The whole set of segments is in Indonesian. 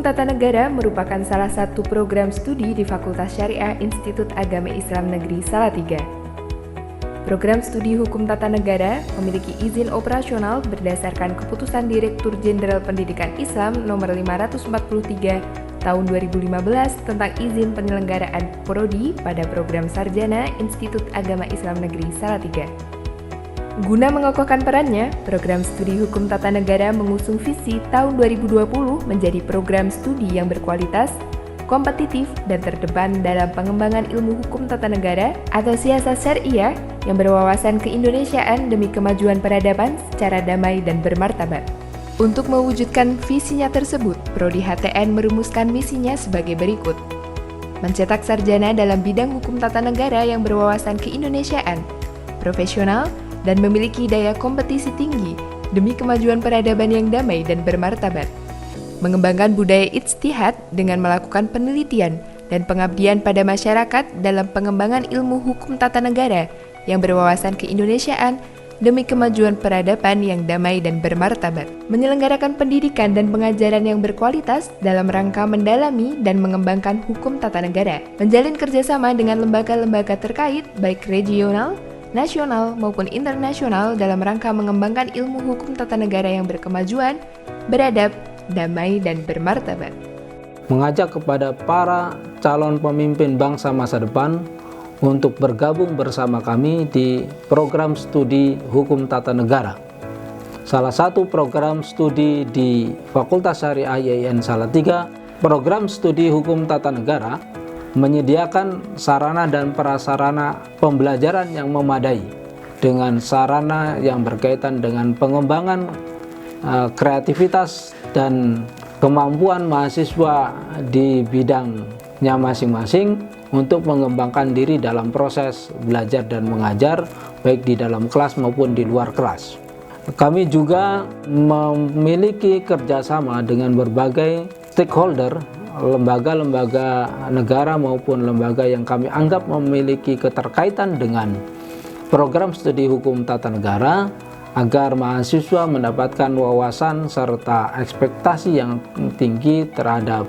Tata Negara merupakan salah satu program studi di Fakultas Syariah Institut Agama Islam Negeri Salatiga. Program studi Hukum Tata Negara memiliki izin operasional berdasarkan Keputusan Direktur Jenderal Pendidikan Islam Nomor 543 Tahun 2015 tentang izin penyelenggaraan prodi pada program sarjana Institut Agama Islam Negeri Salatiga. Guna mengokohkan perannya, program studi Hukum Tata Negara mengusung visi tahun 2020 menjadi program studi yang berkualitas, kompetitif, dan terdepan dalam pengembangan ilmu hukum tata negara atau siasat syariah yang berwawasan keindonesiaan demi kemajuan peradaban secara damai dan bermartabat. Untuk mewujudkan visinya tersebut, Prodi HTN merumuskan misinya sebagai berikut. Mencetak sarjana dalam bidang hukum tata negara yang berwawasan keindonesiaan, profesional, dan memiliki daya kompetisi tinggi demi kemajuan peradaban yang damai dan bermartabat. Mengembangkan budaya ijtihad dengan melakukan penelitian dan pengabdian pada masyarakat dalam pengembangan ilmu hukum tata negara yang berwawasan keindonesiaan demi kemajuan peradaban yang damai dan bermartabat. Menyelenggarakan pendidikan dan pengajaran yang berkualitas dalam rangka mendalami dan mengembangkan hukum tata negara. Menjalin kerjasama dengan lembaga-lembaga terkait baik regional, nasional maupun internasional dalam rangka mengembangkan ilmu hukum tata negara yang berkemajuan, beradab, damai, dan bermartabat. Mengajak kepada para calon pemimpin bangsa masa depan untuk bergabung bersama kami di program studi Hukum Tata Negara. Salah satu program studi di Fakultas Syariah IAIN Salatiga, program studi Hukum Tata Negara menyediakan sarana dan prasarana pembelajaran yang memadai dengan sarana yang berkaitan dengan pengembangan kreativitas dan kemampuan mahasiswa di bidangnya masing-masing untuk mengembangkan diri dalam proses belajar dan mengajar baik di dalam kelas maupun di luar kelas. Kami juga memiliki kerjasama dengan berbagai stakeholder, lembaga-lembaga negara maupun lembaga yang kami anggap memiliki keterkaitan dengan program studi hukum tata negara agar mahasiswa mendapatkan wawasan serta ekspektasi yang tinggi terhadap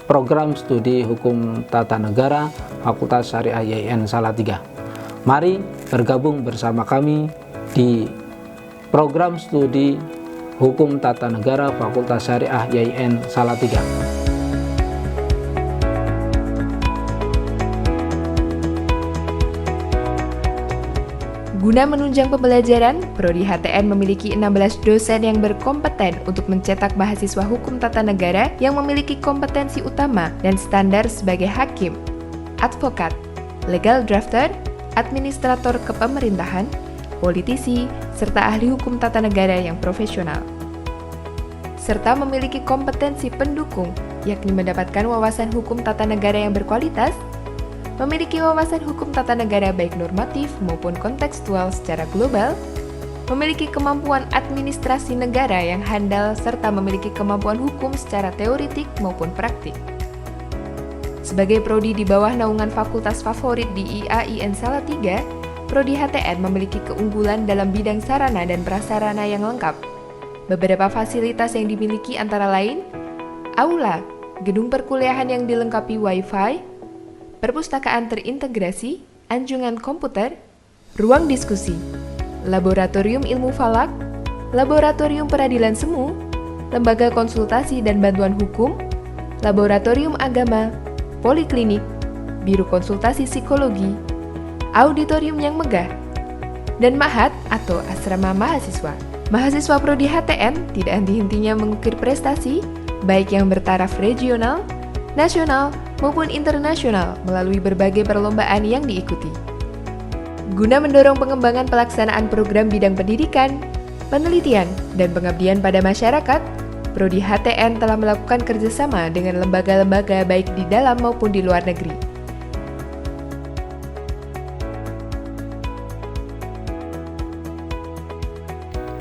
program studi hukum tata negara Fakultas Syariah IAIN Salatiga. Mari bergabung bersama kami di program studi Hukum Tata Negara Fakultas Syariah IAIN Salatiga. Guna menunjang pembelajaran, Prodi HTN memiliki 16 dosen yang berkompeten untuk mencetak mahasiswa hukum tata negara yang memiliki kompetensi utama dan standar sebagai hakim, advokat, legal drafter, administrator kepemerintahan, politisi, serta ahli hukum tata negara yang profesional. Serta memiliki kompetensi pendukung, yakni mendapatkan wawasan hukum tata negara yang berkualitas, memiliki wawasan hukum tata negara baik normatif maupun kontekstual secara global, memiliki kemampuan administrasi negara yang handal, serta memiliki kemampuan hukum secara teoretik maupun praktik. Sebagai prodi di bawah naungan fakultas favorit di IAIN Salatiga, Prodi HTN memiliki keunggulan dalam bidang sarana dan prasarana yang lengkap. Beberapa fasilitas yang dimiliki antara lain, aula, gedung perkuliahan yang dilengkapi Wi-Fi, perpustakaan terintegrasi, anjungan komputer, ruang diskusi, laboratorium ilmu falak, laboratorium peradilan semu, lembaga konsultasi dan bantuan hukum, laboratorium agama, poliklinik, biru konsultasi psikologi, auditorium yang megah, dan mahat atau asrama mahasiswa. Mahasiswa Prodi HTN tidak henti-hentinya mengukir prestasi, baik yang bertaraf regional, nasional, maupun internasional melalui berbagai perlombaan yang diikuti. Guna mendorong pengembangan pelaksanaan program bidang pendidikan, penelitian, dan pengabdian pada masyarakat, Prodi HTN telah melakukan kerjasama dengan lembaga-lembaga baik di dalam maupun di luar negeri.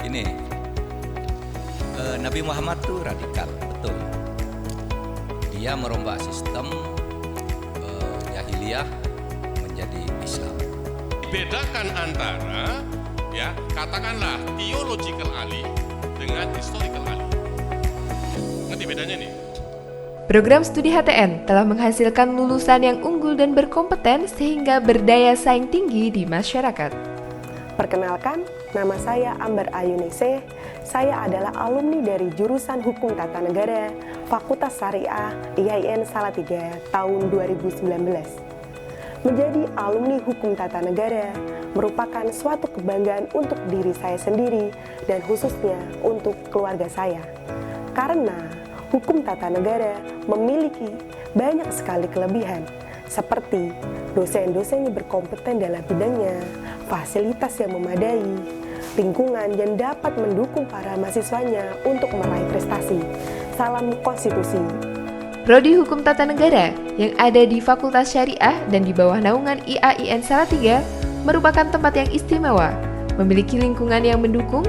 Ini Nabi Muhammad tuh radikal, betul. Dia merombak sistem jahiliyah menjadi Islam. Bedakan antara ya katakanlah theological ali dengan historical ali. Ngerti bedanya nih. Program studi HTN telah menghasilkan lulusan yang unggul dan berkompeten sehingga berdaya saing tinggi di masyarakat. Perkenalkan, nama saya Amber Ayunise. Saya adalah alumni dari jurusan Hukum Tata Negara, Fakultas Syariah IAIN Salatiga tahun 2019. Menjadi alumni Hukum Tata Negara merupakan suatu kebanggaan untuk diri saya sendiri dan khususnya untuk keluarga saya. Karena Hukum Tata Negara memiliki banyak sekali kelebihan, seperti dosen-dosen yang berkompeten dalam bidangnya, fasilitas yang memadai, lingkungan yang dapat mendukung para mahasiswanya untuk meraih prestasi. Salam konstitusi. Prodi Hukum Tata Negara yang ada di Fakultas Syariah dan di bawah naungan IAIN Salatiga merupakan tempat yang istimewa, memiliki lingkungan yang mendukung,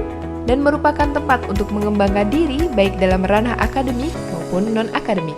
dan merupakan tempat untuk mengembangkan diri baik dalam ranah akademik maupun non-akademik.